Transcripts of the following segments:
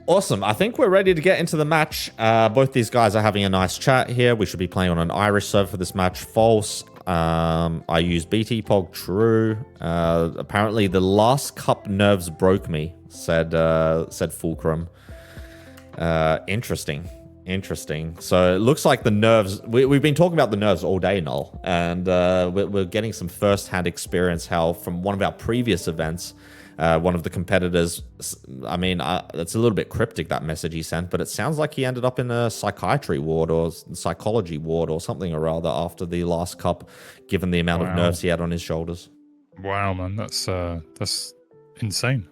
Awesome. I think we're ready to get into the match. Both these guys are having a nice chat here. We should be playing on an Irish server for this match. False. I use BT Pog. True. Apparently, the last cup nerves broke me, said Fulcrum. Interesting. So it looks like the nerves... We've been talking about the nerves all day, Noel. And we're getting some first-hand experience how from one of our previous events... one of the competitors, I mean, it's a little bit cryptic, that message he sent, but it sounds like he ended up in a psychiatry ward or psychology ward or something or rather after the last cup, given the amount of nerves he had on his shoulders. Wow, man, that's insane.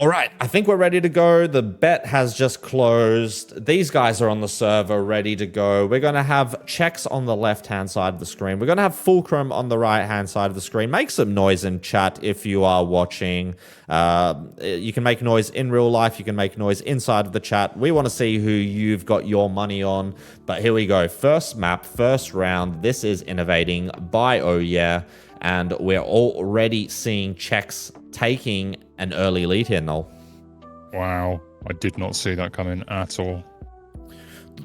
All right, I think we're ready to go. The bet has just closed. These guys are on the server ready to go. We're going to have ch3kz on the left-hand side of the screen. We're going to have Fulcrum on the right-hand side of the screen. Make some noise in chat if you are watching. You can make noise in real life. You can make noise inside of the chat. We want to see who you've got your money on. But here we go. First map, first round. This is Innovateng by Oh Yeah. And we're already seeing ch3kz taking an early lead here, Noel. Wow, I did not see that coming at all.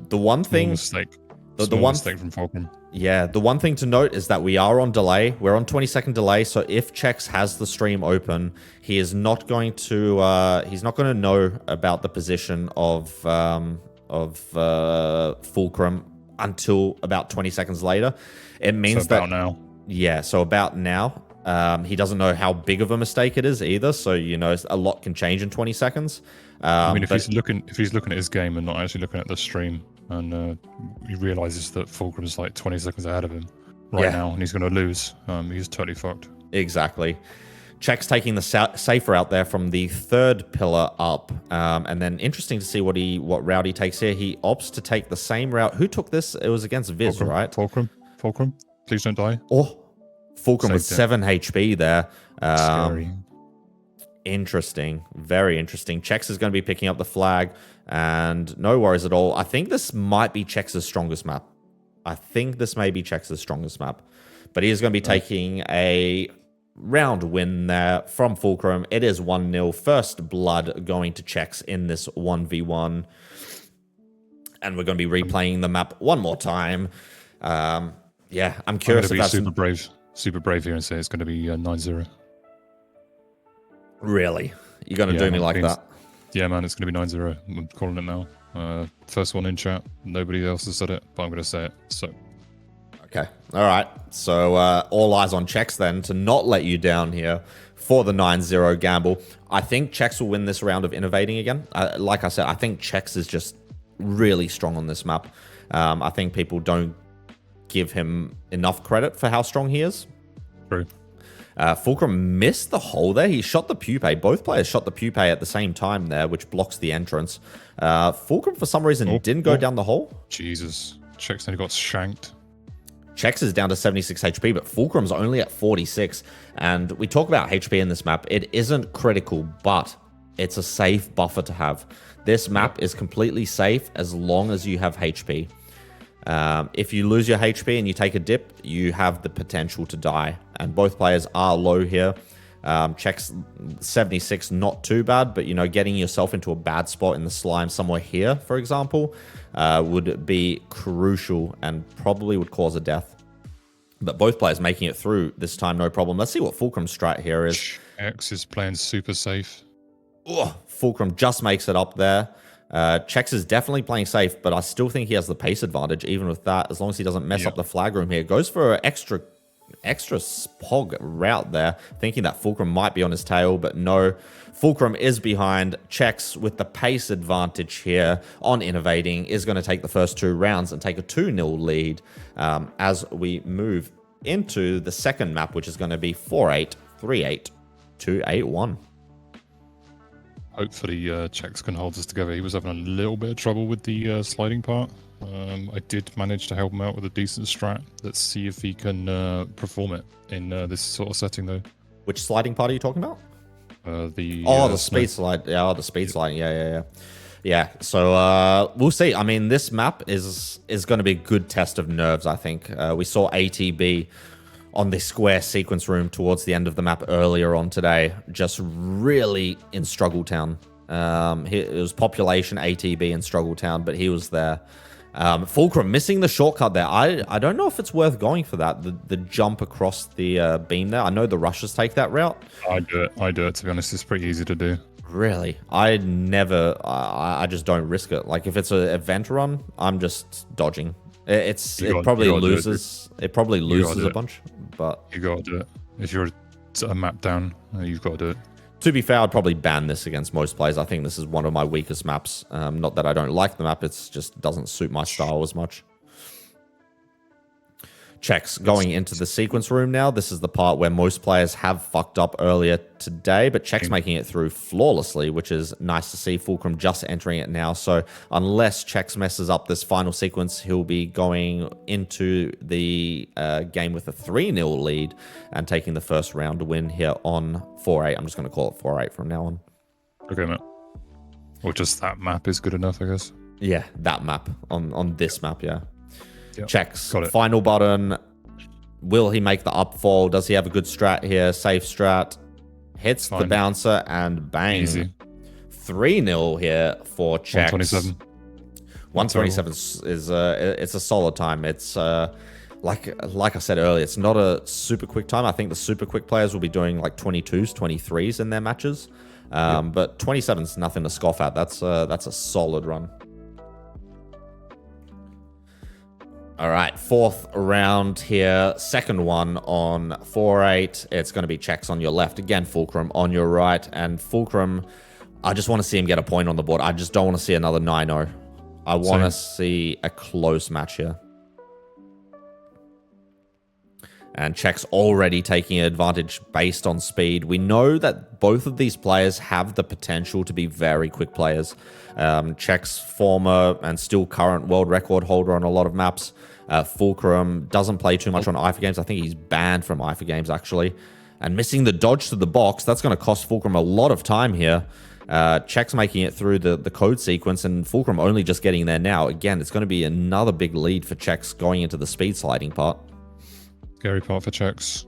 The one thing... Mistake. The one mistake from Fulcrum. Yeah, the one thing to note is that we are on delay. We're on 20-second delay, so if ch3kz has the stream open, he is not going to... he's not going to know about the position of Fulcrum until about 20 seconds later. It means so about now. Yeah, so about now. He doesn't know how big of a mistake it is either, so you know a lot can change in 20 seconds. I mean, if he's looking at his game and not actually looking at the stream, and he realizes that Fulcrum's like 20 seconds ahead of him now, and he's going to lose, he's totally fucked. Exactly. ch3kz taking the safe route there from the third pillar up, and then interesting to see what route he takes here. He opts to take the same route. Who took this? It was against Viz, Fulcrum, right? Fulcrum, please don't die. Oh. Fulcrum with 7 HP there. Scary. Interesting. Very interesting. ch3kz is going to be picking up the flag, and no worries at all. I think this might be ch3kz's strongest map. But he is going to be taking a round win there from Fulcrum. It is 1-0. First blood going to ch3kz in this 1v1. And we're going to be replaying the map one more time. Yeah, I'm curious if that's... Super brave here and say it's going to be 9-0. Really? You're going to do me like that? Yeah, man, it's going to be 9-0. I'm calling it now. First one in chat. Nobody else has said it, but I'm going to say it. So. Okay. All right. So all eyes on ch3kz then to not let you down here for the 9-0 gamble. I think ch3kz will win this round of Innovateng again. Like I said, I think ch3kz is just really strong on this map. I think people don't give him enough credit for how strong he is. True. Fulcrum missed the hole there. He shot the pupae. Both players shot the pupae at the same time there, which blocks the entrance. Fulcrum, for some reason, didn't go down the hole. Jesus. ch3kz only got shanked. ch3kz is down to 76 HP, but Fulcrum's only at 46. And we talk about HP in this map. It isn't critical, but it's a safe buffer to have. This map is completely safe as long as you have HP. If you lose your HP and you take a dip, you have the potential to die. And both players are low here. ch3kz 76, not too bad, but you know, getting yourself into a bad spot in the slime somewhere here, for example, would be crucial and probably would cause a death. But both players making it through this time, no problem. Let's see what Fulcrum's strat here is. ch3kz is playing super safe. Oh, Fulcrum just makes it up there. ch3kz is definitely playing safe, but I still think he has the pace advantage, even with that, as long as he doesn't mess up the flag room here. Goes for an extra spog route there, thinking that Fulcrum might be on his tail, but no. Fulcrum is behind. ch3kz with the pace advantage here on Innovateng is going to take the first 2 rounds and take a 2-0 lead as we move into the second map, which is going to be 4-8, 3-8, 2-8-1. Hopefully ch3kz can hold us together. He was having a little bit of trouble with the sliding part. I did manage to help him out with a decent strat. Let's see if he can perform it in this sort of setting, though. Which sliding part are you talking about? The speed slide. Yeah, the speed sliding. Yeah. So we'll see. I mean, this map is going to be a good test of nerves, I think. We saw ATB on the square sequence room towards the end of the map earlier on today, just really in Struggle Town. It was population ATB in Struggle Town, but he was there. Fulcrum missing the shortcut there. I don't know if it's worth going for that. The jump across the beam there. I know the rushers take that route. I do it. To be honest, it's pretty easy to do. Really? I just don't risk it. Like if it's an event run, I'm just dodging. It probably loses a bunch, but you gotta do it. If you're a map down, you've got to do it. To be fair, I'd probably ban this against most players. I think this is one of my weakest maps. Not that I don't like the map, it just doesn't suit my style as much. Checks going into the sequence room now. This is the part where most players have fucked up earlier today, but Check's making it through flawlessly, which is nice to see. Fulcrum just entering it now. So unless Checks messes up this final sequence, he'll be going into the game with a 3-0 lead and taking the first round win here on 4-8. I'm just going to call it 4-8 from now on. Okay, mate. Or just that map is good enough, I guess. Yeah, that map on this map, yeah. Yep. Checks. Final button. Will he make the upfall? Does he have a good strat here? Safe strat. Hits the bouncer and bang. Easy. 3-0 here for Checks. 127 is it's a solid time. It's like I said earlier, it's not a super quick time. I think the super quick players will be doing like 22s, 23s in their matches. But 27 is nothing to scoff at. That's a solid run. All right, fourth round here. Second one on 4-8. It's going to be Checks on your left. Again, Fulcrum on your right. And Fulcrum, I just want to see him get a point on the board. I just don't want to see another 9-0. I want to see a close match here. And Checks already taking advantage based on speed. We know that both of these players have the potential to be very quick players. Checks former and still current world record holder on a lot of maps. Fulcrum doesn't play too much on IFA games. I think he's banned from IFA games, actually. And missing the dodge to the box, that's going to cost Fulcrum a lot of time here. Checks making it through the code sequence, and Fulcrum only just getting there now. Again, it's going to be another big lead for Checks going into the speed sliding part. Scary part for Checks.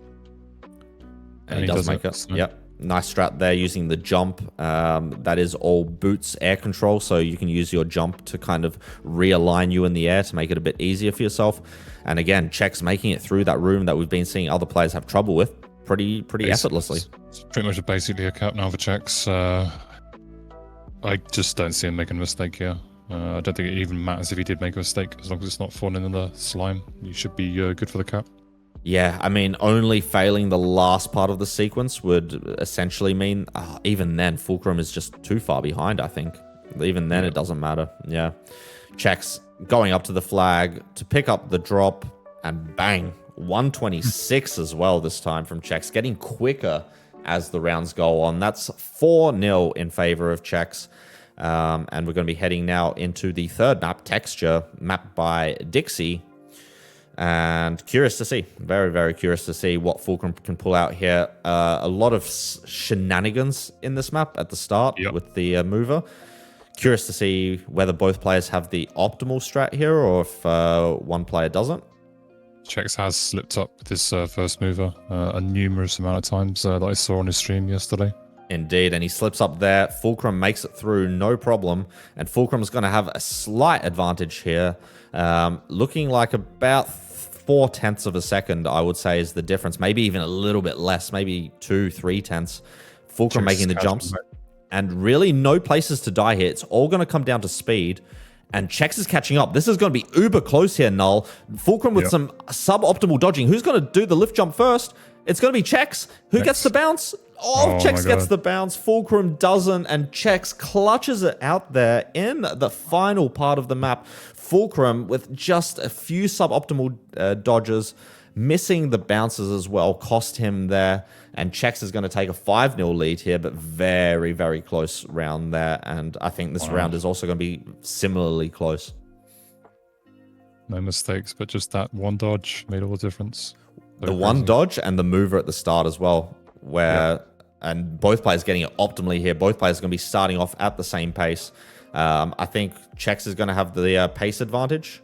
And he does make it. So. Yep. Nice strat there using the jump. That is all boots air control, so you can use your jump to kind of realign you in the air to make it a bit easier for yourself. And again, Checks making it through that room that we've been seeing other players have trouble with pretty effortlessly. It's pretty much basically a cap now for Checks. I just don't see him making a mistake here. I don't think it even matters if he did make a mistake, as long as it's not falling in the slime. You should be good for the cap. Yeah, I mean, only failing the last part of the sequence would essentially mean, even then, Fulcrum is just too far behind, I think. Even then, it doesn't matter. Yeah. Checks going up to the flag to pick up the drop, and bang, 126 as well this time from Checks, getting quicker as the rounds go on. That's 4-0 in favor of Checks. And we're going to be heading now into the third map, Texture, mapped by Dixie. And curious to see, very, very curious to see what Fulcrum can pull out here. A lot of shenanigans in this map at the start with the mover. Curious to see whether both players have the optimal strat here or if one player doesn't. Checks has slipped up with his first mover a numerous amount of times that I saw on his stream yesterday. Indeed, and he slips up there. Fulcrum makes it through, no problem. And Fulcrum's going to have a slight advantage here. Looking like about 0.4 of a second, I would say, is the difference. Maybe even a little bit less, maybe 2-3 tenths. Fulcrum making the jumps. And really no places to die here. It's all going to come down to speed. And Checks is catching up. This is going to be uber close here, Null. Fulcrum with some suboptimal dodging. Who's going to do the lift jump first? It's going to be Checks. Who gets the bounce? Oh, Checks gets the bounce. Fulcrum doesn't, and Checks clutches it out there in the final part of the map. Fulcrum with just a few suboptimal dodges, missing the bounces as well, cost him there. And Checks is going to take a 5-0 lead here, but very, very close round there. And I think this round is also going to be similarly close. No mistakes, but just that one dodge made all the difference. The one dodge and the mover at the start as well, and both players getting it optimally here. Both players are going to be starting off at the same pace. I think Checks is going to have the pace advantage,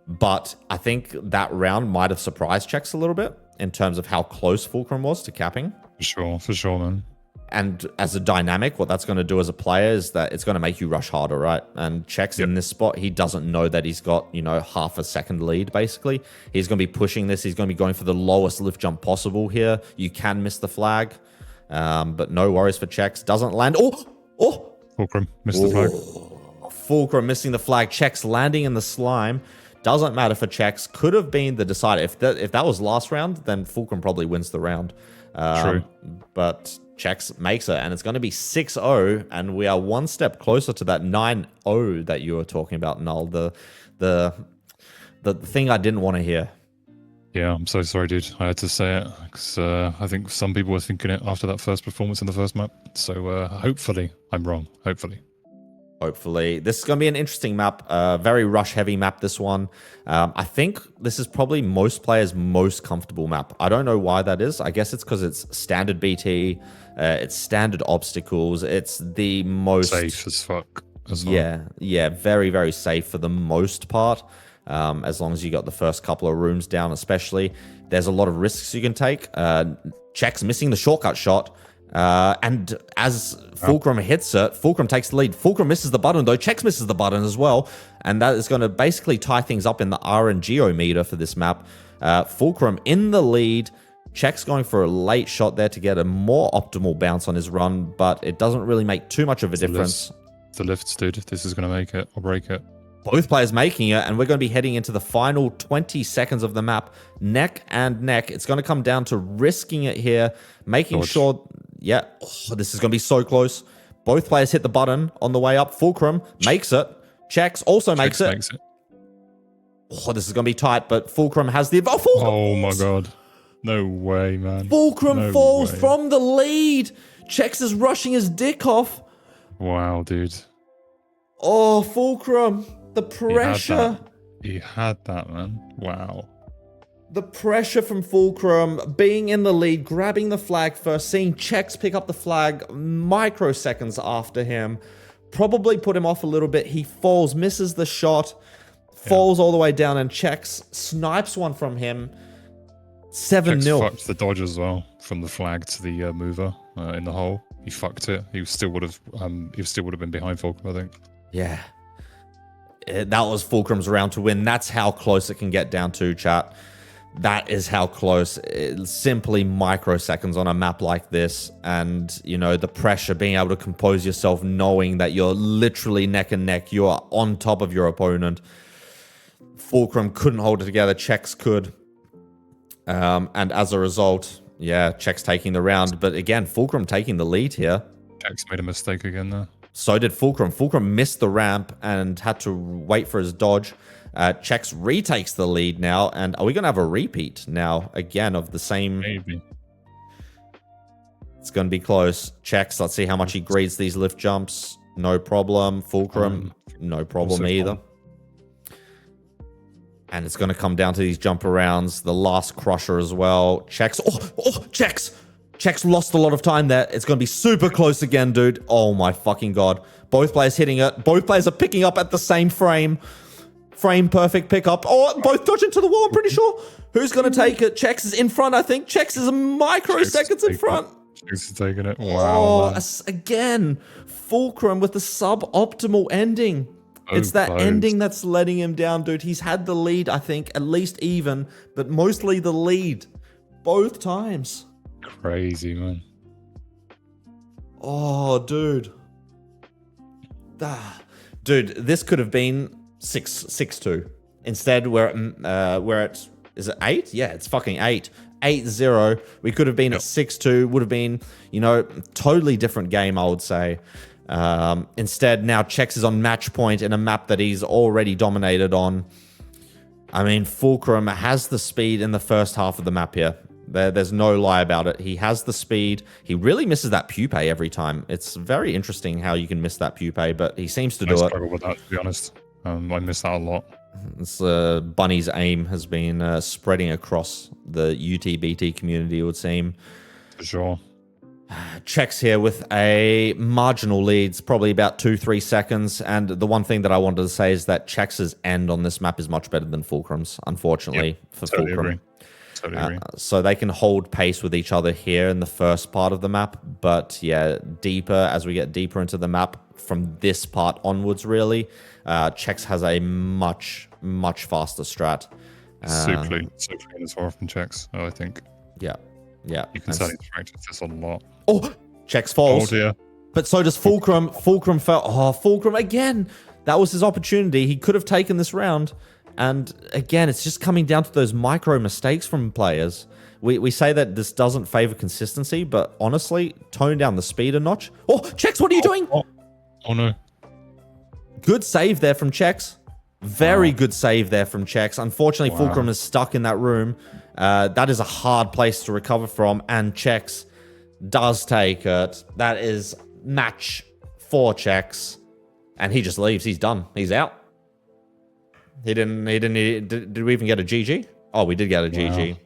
but I think that round might have surprised Checks a little bit. in terms of how close Fulcrum was to capping. For sure, man. And as a dynamic, what that's going to do as a player is that it's going to make you rush harder, right? And ch3kz in this spot, he doesn't know that he's got, you know, half a second lead, basically. He's going to be pushing this. He's going to be going for the lowest lift jump possible here. You can miss the flag, but no worries for ch3kz. Doesn't land. Oh! Fulcrum missed the flag. Fulcrum missing the flag. ch3kz landing in the slime. Doesn't matter for ch3kz. Could have been the decider. If that was last round, then Fulcrum probably wins the round. True. But ch3kz makes it, and it's going to be 6-0, and we are one step closer to that 9-0 that you were talking about, Null. The thing I didn't want to hear. Yeah, I'm so sorry, dude. I had to say it because I think some people were thinking it after that first performance in the first map. So hopefully I'm wrong. Hopefully. This is going to be an interesting map. Very rush-heavy map, this one. I think this is probably most players' most comfortable map. I don't know why that is. I guess it's because it's standard BT, it's standard obstacles, it's the most... safe as fuck as well. Yeah, very, very safe for the most part. As long as you got the first couple of rooms down especially. There's a lot of risks you can take. ch3kz missing the shortcut shot. And as Fulcrum hits it, Fulcrum takes the lead. Fulcrum misses the button, though. ch3kz misses the button as well. And that is going to basically tie things up in the RNG meter for this map. Fulcrum in the lead. ch3kz going for a late shot there to get a more optimal bounce on his run, but it doesn't really make too much of a difference. The lifts, dude. This is going to make it or break it. Both players making it, and we're going to be heading into the final 20 seconds of the map. Neck and neck. It's going to come down to risking it here, making sure... Yeah, this is going to be so close. Both players hit the button on the way up. Fulcrum makes it. ch3kz also makes it. Oh, this is going to be tight, but Fulcrum has the... Oh, Fulcrum! Oh my god. No way, man. Fulcrum falls from the lead. ch3kz is rushing his dick off. Wow, dude. Oh, Fulcrum. The pressure. He had that, man. Wow. The pressure from Fulcrum, being in the lead, grabbing the flag first, seeing ch3kz pick up the flag microseconds after him, probably put him off a little bit. He falls, misses the shot, falls all the way down, and ch3kz snipes one from him. 7-0. ch3kz fucked the dodge as well from the flag to the mover in the hole. He fucked it. He still would have been behind Fulcrum, I think. Yeah. That was Fulcrum's round to win. That's how close it can get down to, chat. That is how close. It's simply microseconds on a map like this. And, you know, the pressure, being able to compose yourself, knowing that you're literally neck and neck. You are on top of your opponent. Fulcrum couldn't hold it together. ch3kz could. And as a result, yeah, ch3kz taking the round. But again, Fulcrum taking the lead here. ch3kz made a mistake again there. So did Fulcrum. Fulcrum missed the ramp and had to wait for his dodge. ch3kz retakes the lead now. And are we going to have a repeat now, again, of the same... Maybe. It's going to be close. ch3kz, let's see how much he greets these lift jumps. No problem. Fulcrum, no problem either. And it's going to come down to these jumper rounds. The last crusher as well. ch3kz. ch3kz! ch3kz lost a lot of time there. It's going to be super close again, dude. Oh my fucking god. Both players hitting it. Both players are picking up at the same frame. Frame perfect pickup. Oh, both dodge into the wall, I'm pretty sure. Who's going to take it? ch3kz is in front, I think. ch3kz is a microseconds in front. ch3kz is taking it. Wow. Again, Fulcrum with the suboptimal ending. It's that ending that's letting him down, dude. He's had the lead, I think, at least even, but mostly the lead. Both times. Crazy, man. Oh, dude. Dude, this could have been 6-2. Instead, we're at, is it 8? Yeah, it's fucking 8. 8-0. We could have been at 6-2. Would have been, you know, totally different game, I would say. Instead, now ch3kz is on match point in a map that he's already dominated on. I mean, Fulcrum has the speed in the first half of the map here. There's no lie about it. He has the speed. He really misses that pupae every time. It's very interesting how you can miss that pupae, but he seems to do it. I struggle with that, to be honest. I miss that a lot. It's, Bunny's aim has been spreading across the UTBT community, it would seem. For sure. ch3kz here with a marginal lead. It's probably about 2-3 seconds. And the one thing that I wanted to say is that ch3kz's end on this map is much better than Fulcrum's, unfortunately, for totally Fulcrum. Agree. Totally agree. So they can hold pace with each other here in the first part of the map. But yeah, as we get deeper into the map from this part onwards, really, ch3kz has a much faster strat. So clean as well from ch3kz, I think. Yeah. You can certainly practice this a lot. Oh, ch3kz falls. Oh dear. But so does Fulcrum. Fulcrum fell. Oh, Fulcrum again. That was his opportunity. He could have taken this round. And again, it's just coming down to those micro mistakes from players. We say that this doesn't favor consistency, but honestly, tone down the speed a notch. Oh, ch3kz, what are you doing? Oh no. Good save there from ch3kz. Very good save there from ch3kz. Unfortunately, Fulcrum is stuck in that room. That is a hard place to recover from, and ch3kz does take it. That is match for ch3kz, and he just leaves. He's done. He's out. Did we even get a GG? Oh, we did get a GG.